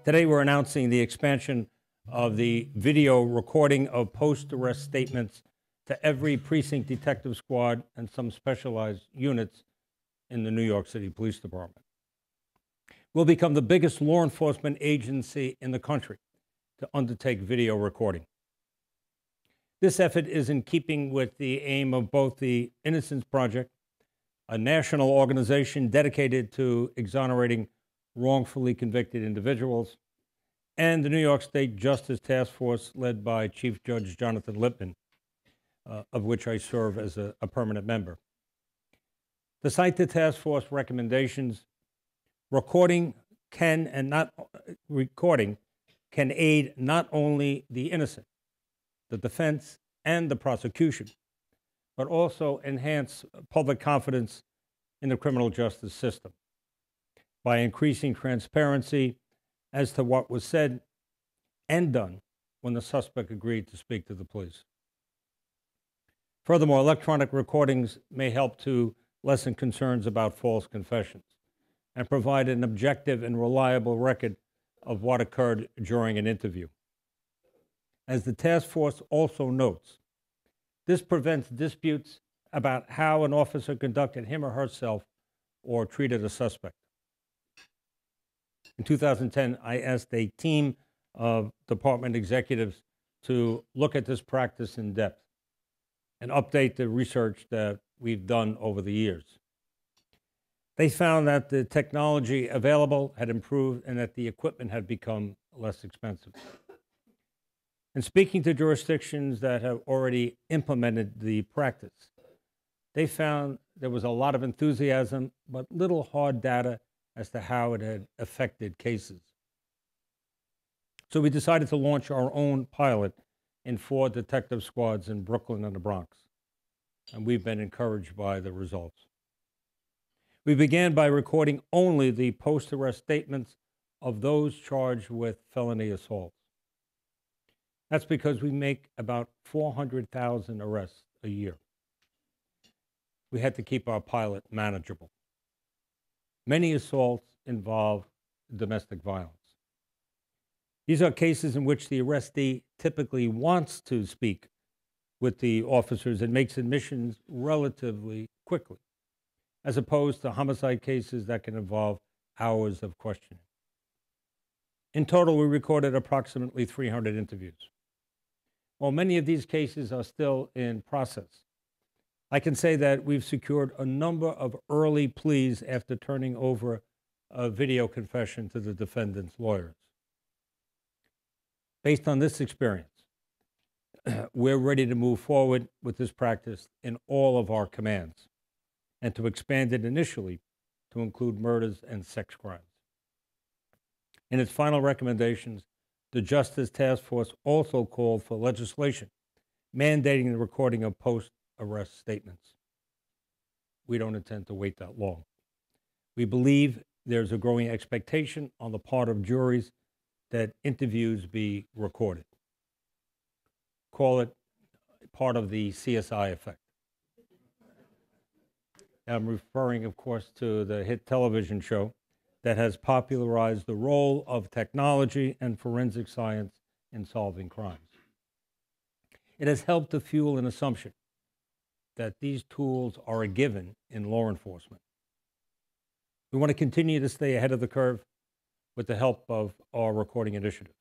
Today, we're announcing the expansion of the video recording of post-arrest statements to every precinct detective squad and some specialized units in the New York City Police Department. We'll become the biggest law enforcement agency in the country to undertake video recording. This effort is in keeping with the aim of both the Innocence Project, a national organization dedicated to exonerating wrongfully convicted individuals, and the New York State Justice Task Force led by Chief Judge Jonathan Lippman, of which I serve as a permanent member. To cite the task force recommendations, recording can aid not only the innocent, the defense, and the prosecution, but also enhance public confidence in the criminal justice system by increasing transparency as to what was said and done when the suspect agreed to speak to the police. Furthermore, electronic recordings may help to lessen concerns about false confessions and provide an objective and reliable record of what occurred during an interview. As the task force also notes, this prevents disputes about how an officer conducted him or herself or treated a suspect. In 2010, I asked a team of department executives to look at this practice in depth and update the research that we've done over the years. They found that the technology available had improved and that the equipment had become less expensive. And speaking to jurisdictions that have already implemented the practice, they found there was a lot of enthusiasm, but little hard data as to how it had affected cases. So we decided to launch our own pilot in 4 detective squads in Brooklyn and the Bronx, and we've been encouraged by the results. We began by recording only the post-arrest statements of those charged with felony assaults. That's because we make about 400,000 arrests a year. We had to keep our pilot manageable. Many assaults involve domestic violence. These are cases in which the arrestee typically wants to speak with the officers and makes admissions relatively quickly, as opposed to homicide cases that can involve hours of questioning. In total, we recorded approximately 300 interviews. While many of these cases are still in process, I can say that we've secured a number of early pleas after turning over a video confession to the defendant's lawyers. Based on this experience, we're ready to move forward with this practice in all of our commands and to expand it initially to include murders and sex crimes. In its final recommendations, the Justice Task Force also called for legislation mandating the recording of post-arrest statements. We don't intend to wait that long. We believe there's a growing expectation on the part of juries that interviews be recorded. Call it part of the CSI effect. I'm referring, of course, to the hit television show that has popularized the role of technology and forensic science in solving crimes. It has helped to fuel an assumption that these tools are a given in law enforcement. We want to continue to stay ahead of the curve with the help of our recording initiative.